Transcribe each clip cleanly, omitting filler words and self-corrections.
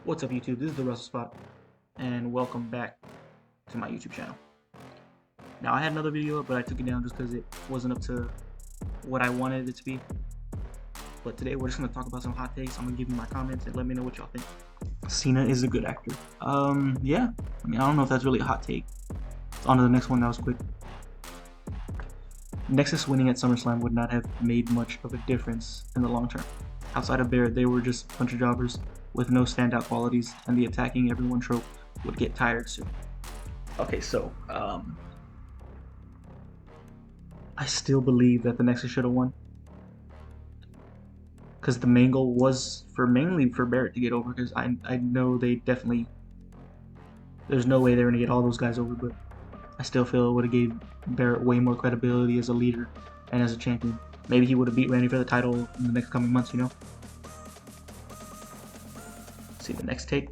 What's up YouTube, this is the Wrestle Spot, and welcome back to my YouTube channel. Now I had another video, but I took it down just because it wasn't up to what I wanted it to be. But today we're just going to talk about some hot takes. I'm going to give you my comments and let me know what y'all think. Cena is a good actor. Yeah, I mean, I don't know if that's really a hot take. On to the next one, that was quick. Nexus winning at SummerSlam would not have made much of a difference in the long term. Outside of Barrett, they were just a bunch of jobbers with no standout qualities, and the attacking everyone trope would get tired soon. Okay, so, I still believe that the Nexus should have won. Because the main goal was mainly for Barrett to get over, because I know they definitely, there's no way they're going to get all those guys over, but I still feel it would have gave Barrett way more credibility as a leader and as a champion. Maybe he would have beat Randy for the title in the next coming months, you know? See the next take.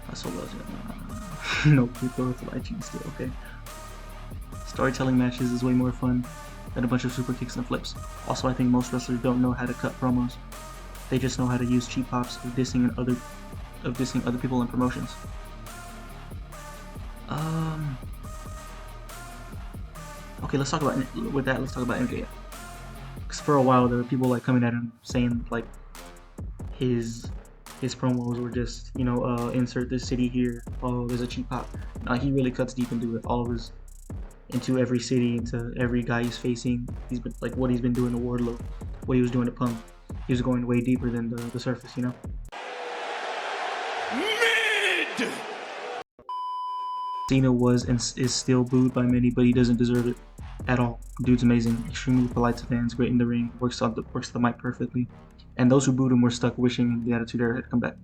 That's what was it? No, people with lighting still, okay. Storytelling matches is way more fun than a bunch of super kicks and flips. Also, I think most wrestlers don't know how to cut promos. They just know how to use cheap pops of dissing other people in promotions. Okay, let's talk about MJF. Because for a while there were people like coming at him saying like his promos were just, you know, insert this city here. Oh, there's a cheap pop. No, he really cuts deep into it. Into every city, into every guy he's facing. He's been like what he's been doing to Wardlow, what he was doing to Punk. He was going way deeper than the surface, you know. Mid. Cena was and is still booed by many, but he doesn't deserve it at all. Dude's amazing, extremely polite to fans, great in the ring, works the mic perfectly. And those who booed him were stuck wishing the Attitude Era had come back.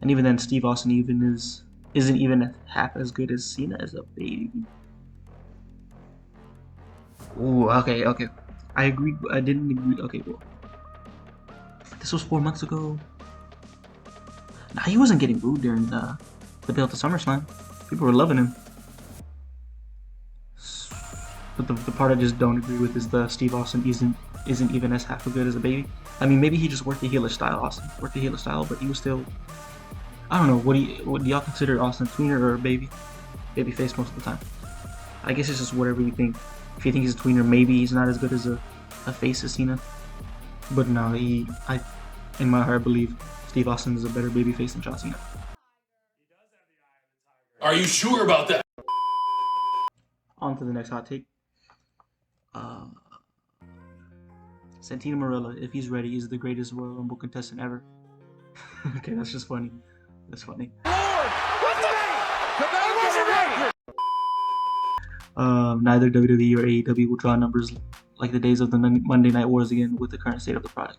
And even then, Steve Austin isn't even half as good as Cena as a baby. Ooh, okay. I agreed. I didn't agree. Okay, well, this was 4 months ago. Nah, he wasn't getting booed during the build to SummerSlam. People were loving him. But the part I just don't agree with is the Steve Austin isn't even as half as good as a baby. I mean, maybe he just worked the heelish style. Austin worked the heelish style, but he was still. I don't know. What do y'all consider Austin, tweener or a baby? Baby face most of the time. I guess it's just whatever you think. If you think he's a tweener, maybe he's not as good as a face as Cena. But no, in my heart, believe Steve Austin is a better baby face than John Cena. Are you sure about that? On to the next hot take. Santino Marilla, if he's ready, is the greatest Royal Rumble contestant ever. Okay, that's just funny. That's funny. Neither WWE or AEW will draw numbers like the days of the Monday Night Wars again with the current state of the product.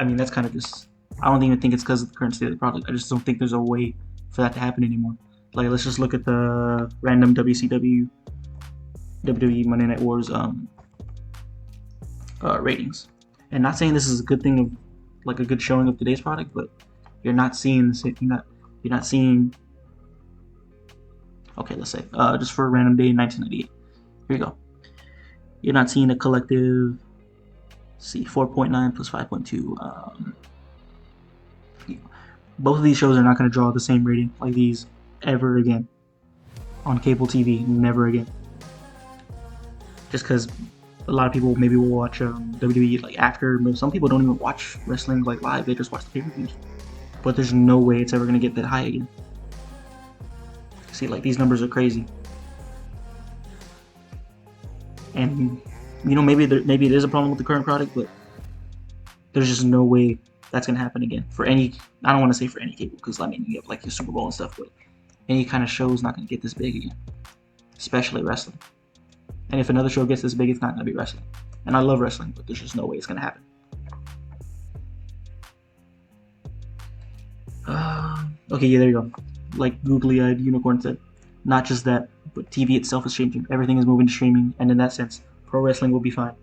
I mean, that's kind of just, I don't even think it's because of the current state of the product. I just don't think there's a way for that to happen anymore. Like, let's just look at the random WWE Monday Night Wars ratings. And not saying this is a good thing of like a good showing of today's product, but you're not seeing the same. You're not seeing. Okay, let's say just for a random day in 1998. Here you go. You're not seeing a collective. See, 4.9 plus 5.2. Both of these shows are not going to draw the same rating like these ever again on cable TV. Never again. Just because a lot of people maybe will watch WWE like after. Some people don't even watch wrestling like live. They just watch the pay-per-views. But there's no way it's ever going to get that high again. See, like, these numbers are crazy. And, you know, maybe it is a problem with the current product, but there's just no way that's going to happen again. For any, I don't want to say for any cable, because, I mean, you have, like, your Super Bowl and stuff, but any kind of show is not going to get this big again. Especially wrestling. And if another show gets this big, it's not going to be wrestling. And I love wrestling, but there's just no way it's going to happen. Okay, yeah, there you go. Like googly-eyed unicorn said, not just that, but TV itself is changing. Everything is moving to streaming, and in that sense, pro wrestling will be fine.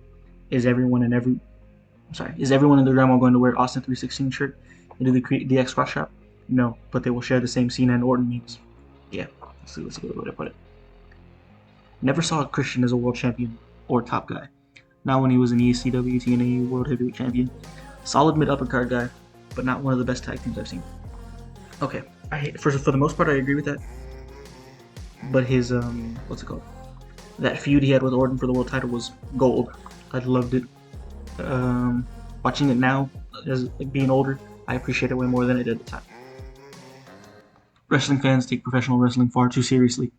Is everyone in the drama going to wear Austin 316 shirt into the DX Cross Shop? No, but they will share the same Cena and Orton memes. Yeah, that's a good way to put it. Never saw Christian as a world champion or top guy. Not when he was an ECW TNA World Heavyweight Champion. Solid mid uppercard guy, but not one of the best tag teams I've seen. Okay, for the most part I agree with that. But his what's it called? That feud he had with Orton for the world title was gold. I loved it. Watching it now, as like, being older, I appreciate it way more than I did at the time. Wrestling fans take professional wrestling far too seriously.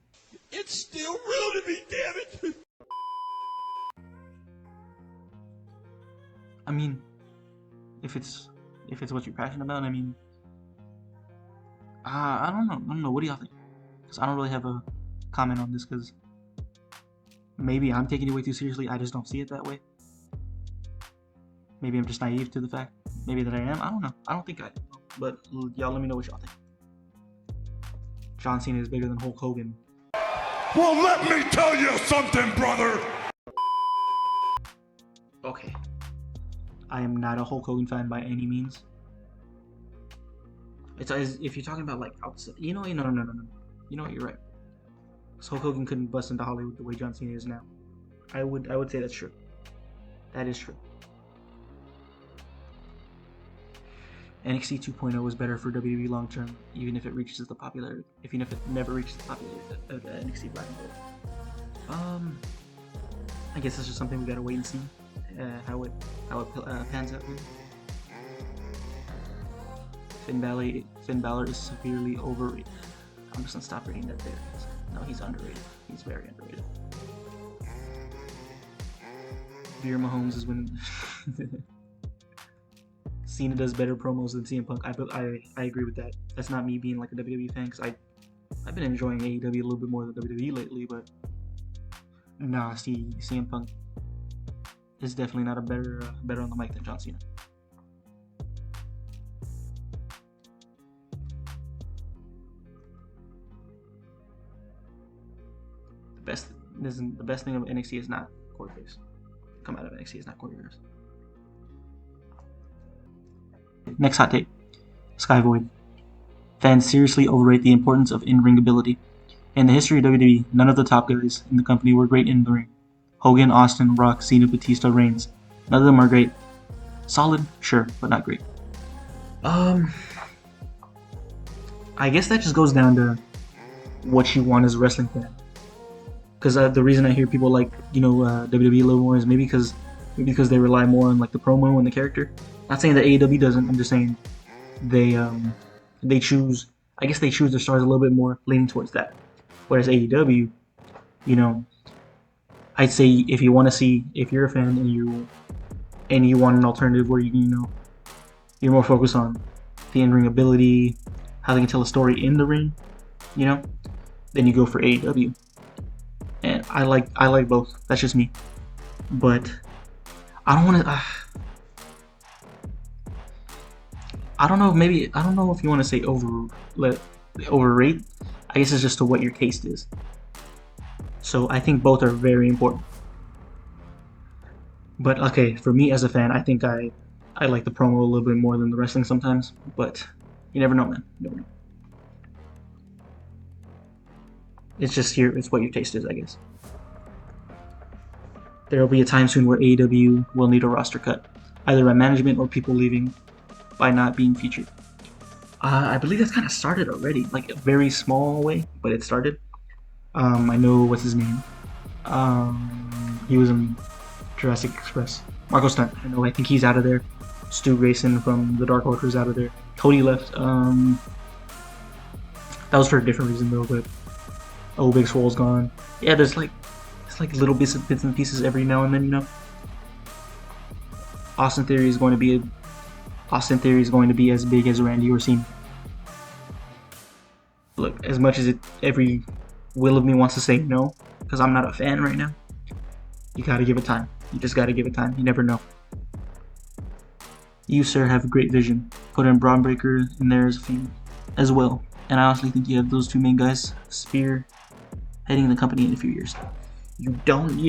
It's still real to me, damn it! I mean, if it's what you're passionate about, I mean, I don't know. What do y'all think? Because I don't really have a comment on this, because maybe I'm taking it way too seriously. I just don't see it that way. Maybe I'm just naive to the fact. Maybe that I am. I don't know. I don't think I am. But y'all let me know what y'all think. John Cena is bigger than Hulk Hogan. Well, let me tell you something, brother! Okay. I am not a Hulk Hogan fan by any means. It's if you're talking about like outside, no. You know what? You're right. Because Hulk Hogan couldn't bust into Hollywood the way John Cena is now. I would say that's true. That is true. NXT 2.0 is better for WWE long term, even if it never reaches the popularity of NXT Black and Gold. I guess it's just something we gotta wait and see how it pans out. Finn Balor is severely overrated. I'm just gonna stop reading that there. No, he's underrated. He's very underrated. Veer Mahomes is when Cena does better promos than CM Punk. I agree with that. That's not me being like a WWE fan, because I've been enjoying AEW a little bit more than WWE lately, but nah, CM Punk is definitely not a better on the mic than John Cena. The best thing of NXT is not Corey Graves. Come out of NXT is not Corey Graves. Next hot take. Sky Void. Fans seriously overrate the importance of in-ring ability. In the history of WWE, none of the top guys in the company were great in the ring. Hogan, Austin, Rock, Cena, Batista, Reigns. None of them are great. Solid, sure, but not great. I guess that just goes down to what you want as a wrestling fan. Because the reason I hear people like WWE a little more is maybe because they rely more on like the promo and the character. Not saying that AEW doesn't. I'm just saying they choose. I guess they choose their stars a little bit more, leaning towards that. Whereas AEW, I'd say if you're a fan and you want an alternative where you're more focused on the in-ring ability, how they can tell a story in the ring, then you go for AEW. And I like both. That's just me. But I don't want to. I don't know. Maybe I don't know if you want to say overrate. I guess it's just to what your taste is. So I think both are very important. But okay, for me as a fan, I think I like the promo a little bit more than the wrestling sometimes. But you never know, man. You never know. It's just it's what your taste is, I guess. There will be a time soon where AEW will need a roster cut, either by management or people leaving by not being featured. I believe that's kind of started already, like a very small way, but it started. I know what's his name. He was in Jurassic Express. Marco Stunt. I think he's out of there. Stu Grayson from the Dark Order is out of there. Cody left. That was for a different reason though, but Big Swole's gone. Yeah, there's like little bits and pieces every now and then, Austin Theory is going to be as big as Randy or Cena. Look, as much as every will of me wants to say no, because I'm not a fan right now, you gotta give it time. You just gotta give it time. You never know. You, sir, have a great vision. Put in Braun Breaker in there as well. And I honestly think you have those two main guys heading the company in a few years. You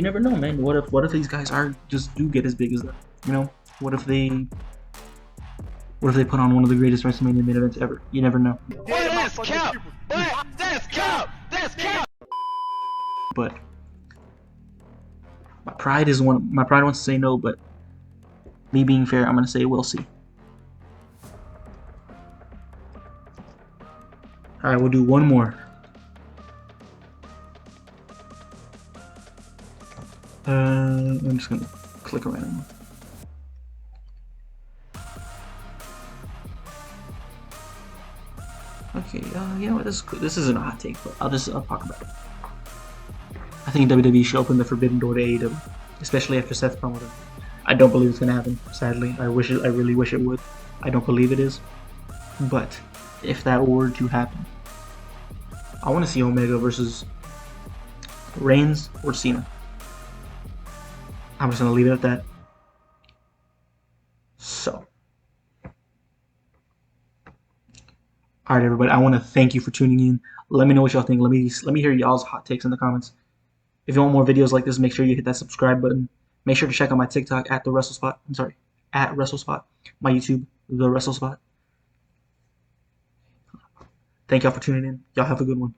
never know, man. What if these guys do get as big as them? What if they put on one of the greatest WrestleMania main events ever? You never know. That's cap! That's cap! But my pride wants to say no, but Me being fair, I'm gonna say we'll see. All right, we'll do one more. I'm just gonna click a random one. Okay, you know what? This isn't a hot take, but I'll talk about it. I think WWE should open the forbidden door to AEW, especially after Seth promoted. I don't believe it's gonna happen. Sadly, I really wish it would. I don't believe it is, but if that were to happen, I want to see Omega versus Reigns or Cena. I'm just gonna leave it at that. So, all right, everybody. I want to thank you for tuning in. Let me know what y'all think. Let me hear y'all's hot takes in the comments. If you want more videos like this, make sure you hit that subscribe button. Make sure to check out my TikTok at WrestleSpot. My YouTube, The WrestleSpot. Thank y'all for tuning in. Y'all have a good one.